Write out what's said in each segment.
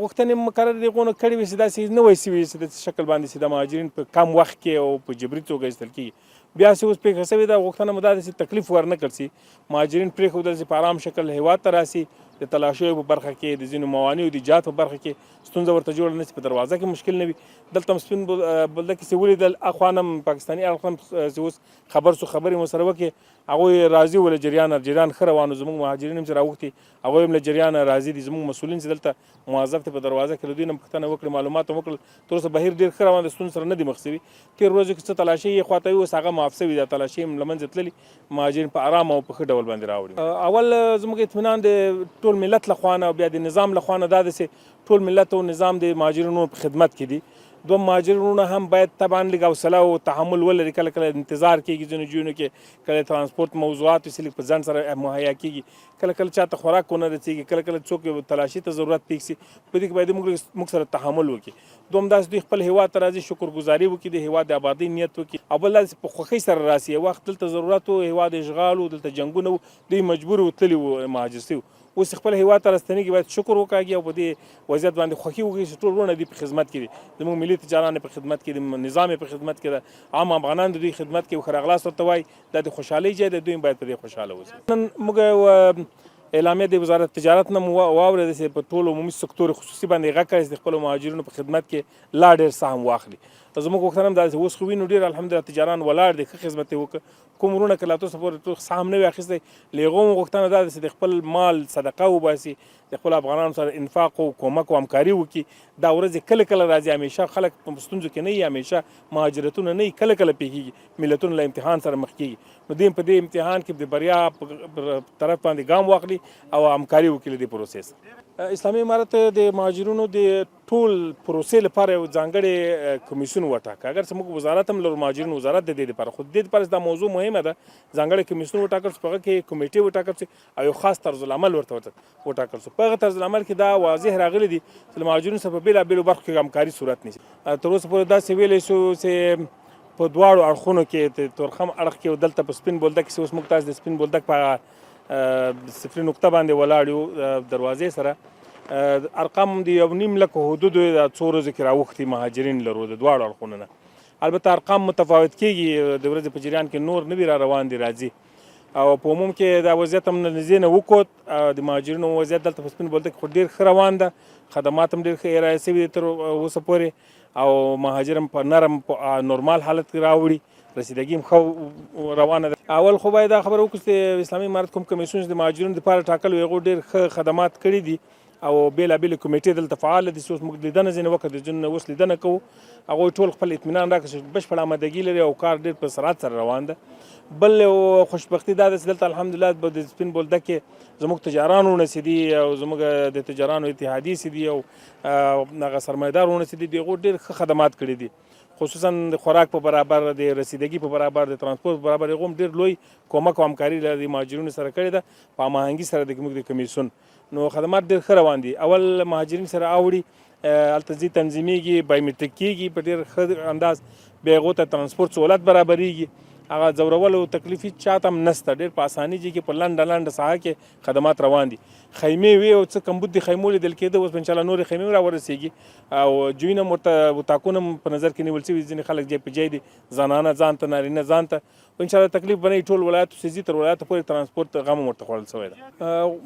غوښتنې مقرر دغونه کړې وي چې داسې نه وای سوي چې د شکل باندې چې د مهاجرین په کم وخت کې او په جبري توګه ایستل کېږي بیا چې اوس پېښه شوې ده غوښتنه مو دا ده چې تکلیف ورنه کړل شي مهاجرین پرېښودل چې په ارام شکل هېواد ته راسي د تلاشیو په برخه کې د ځینو موانعو د ایجاد په برخه کې ستونزه ورته جوړه نه شي په دروازه کې مشکل نه وي دلته هم سپین بولدک کې چې ولیدل اخوا هم پاکستاني اړخ هم چې اوس خبر شو خبرې مو سره وکړې هغوی راضي وو له جریانه جریان ښه روان و زموږ مهاجرین هم چې راوښتي هغوی هم له جریانه راضي دي زموږ مسؤلین چې دلته موظف دي په دروازه کې له دوی نه پوښتنه وکړې معلومات هم وکړل تر اوسه بهیر ډېر ښه روان د ستونزو سره نه دي مخ شوي تېرو ورځو کې څه تلاشۍ یې خواته وي اوس هغه معاف شوي ده تلاشۍ هم له منځه تللي مهاجرین په ارامه او په ښه ډول باندې راوړي اول زموږ اطمینان د ټول ملت له خوا نه او بیا د نظام له خوا نه دا ده چې ټول ملت او نظام د مهاجرینو په خدمت کې دي دوه مهاجرینو هم باید طبعا لږ حوصله او تحمل ولري کله کله انتظار کېږي ځینو ځایونو کې کله ترانسپورت موضوعات چې لږ په ځنډ سره مهیا کېږي کله کله چاته خوراک ونه رسېږي کله کله څوک تلاشي ته ضرورت پېښ شي په دې کې باید موږ سره تحمل وکړي دوم داسې دوی خپل هېواد ته راځي شکرګزاري وکړي د هېواد د آبادۍ نیت وکړي او بل دا چې په خوښۍ سره راسي یو وخت دلته ضرورت و هېواد اشغال و دلته جنګونه و دوی مجبور و تللي وو مهاجر شوي اوس خپل هېواد ته راستنېږي باید شکر وکاږي او په دې وضعیت باندې خوښي وکړي چې ټول وروڼه دي په خدمت کې دي زموږ ملي تجاران په خدمت کې دي نظام په خدمت کې ده عام افغانان د دوی خدمت کې ښه راغلاست ورته وایي دا د خوشحالۍ ځای دی دوی باید په دې خوشحاله اوسي نن موږ اعلامیه د وزارت تجارت نه مو واورېده چې په ټول عمومي سکتور خصوصي باندې غږ کړی چې د خپلو مهاجرینو په خدمت کې لا ډېر سهم واخلي زموږ غوښتنه هم دا چې اوس خو وینو ډېر الحمدلله تجاران ولاړ دي ښه خدمت یې وکړه کوم وروڼه که لا تر اوسه پورې سهم نه وي اخیستی له هغو هم غوښتنه دا ده چې د خپل مال صدقه وباسي د خپلو افغانانو سره انفاق او کومک او همکاري وکړي دا ورځې کله کله راځي همیشه خلک په ستونزو کې نه وي همیشه مهاجرتونه نه وي کله کله پېښېږي ملتونه له امتحان سره مخ کېږي نو دوی په دې امتحان کې د بریا په طرف باندې ګام واخلي او همکاري وکړي د پروسې سره اسلامي امارت د مهاجرینو د ټول پروسې لپاره یو ځانګړی کمیسیون وټاکه اگر څه موږ وزارت هم لرو مهاجرینو وزارت د دې لپاره خو د دې لپاره دا موضوع مهمه ده ځانګړی کمیسیون وټاکل شو په هغه کې کمیټې وټاکل شي او یو خاص طرز العمل ورته وټاکل شو په هغه طرز العمل کې دا واضح راغلی دي چې له مهاجرینو سره په بېلابېلو برخو کې همکاري صورت نیسي تر اوسه پورې داسې ویلی شو چې په دواړو اړخونو کې د تورخم اړخ کې دلته په سپین بولدک کې اوس موږ تاسو د سپین بولدک په صفري نقطه باندې ولاړ یو دروازې سره ارقام د 1.5 لک حدودو د څو ورځو کې راوښتي مهاجرین لرو د دواړو اړخونو نه البته ارقام متفاوت کېږي د ورځې په جریان کې نور نوي را روان دي راځي او په عموم کې دا وضعیت هم نږدې نه وکوت د مهاجرینو وضعیت دلته په سپین بولدک خو ډېر ښه روان ده خدمات هم ډېر ښه ارائه شوي دي تر اوسه پورې او مهاجر هم په نرم نورمال حالت کې راوړي رسیدګي هم ښه روانه ده اول خو باید دا خبره وکړو چې اسلامي امارت کوم کمیسیون د مهاجرینو دپاره ټاکلي هغو ډېر ښه خدمات کړي دي او بېلابېلې کمیټې دلته فعاله دي چې اوس موږ لیدنه ځینې وکړه د ځینو نه اوس لیدنه کوو هغوی ټول خپل اطمینان راکړه چې بشپړه آمادګي لري او کار ډېر په سرعت سره روان ده بل یو خوشبختي دا ده چې دلته الحمدلله د سپین بولدک کې زموږ تجاران ونه چې دي او زموږ د تجارانو اتحادیې چې دي او هغه سرمایهدار ونه چې دي د هغو ډېر ښه خدمات کړي دي خصوصا د خوراک په برابر د رسیدګي په برابر د ترانسپورت په برابر هغو هم ډېر لوی کومک او همکاري د مهاجرینو سره کړې ده په هماهنګي سره د موږ د کمیسیون نو خدمات ډېر ښه روان دي اول مهاجرین سره اوړي هلته ځي تنظیمیږي بایومټریک کېږي په ډېر ښه انداز بیا هغو ته ترانسپورت سهولت برابریږي هغه ځورول او تکلیف هېڅ چاته هم نشته ډېر په اساني ځای کې په لنډه ساحه کې خدمات روان دي خیمې وي او څه کمبود د خیمو لیدل کېده اوس انشاءالله نورې خیمې هم راورسېږي او جویونه هم ورته وطاقونه هم په نظر کې نیول شوي ځینې خلک جای په جای دي زنانه ځان ته نارینه ځان ته انشاءالله تکلیف به نه وي ټول ولایاتو چې ځي تر ولایاتو پورې ترانسپورت غم هم ورته خوړل شوی ده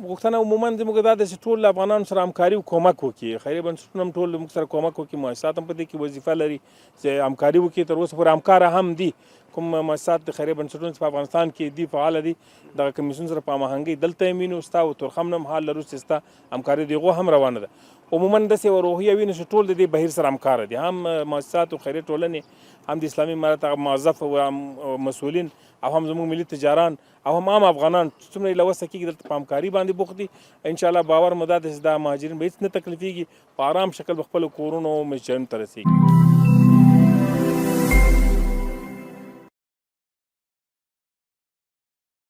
غوښتنه عموما زموږ دا ده چې ټول له افغانانو سره همکاري او کومک وکړي خیري بنسټونه هم ټول موږ سره کومک وکړي مؤسسات هم په دې کې وظیفه لري چې همکاري وکړي تر اوسه پورې همکاره هم دي کوم مؤسسات د خیریه بنسټونو په افغانستان کې دي فعاله دي دغه کمیسیون سره په هماهنګۍ دلته هم وینو ستا او تورخم نه هم حال لرو چې ستا همکاري د هغو هم روانه ده عموما داسې یوه روحیه وینو چې ټول د دې بهیر سره همکاره دي هم مؤسسات او خیریه ټولنې هم د اسلامي امارت هغه موظف او مسؤلین او هم زموږ ملي تجاران او هم عام افغانان څومره یې له وسه کېږي دلته په همکاري باندې بوخت دي انشاءالله باور مو دا ده چې دا مهاجرین به هېڅ نه تکلیفېږي په ارام شکل به خپلو کورونو او مسجدونو ته رسېږي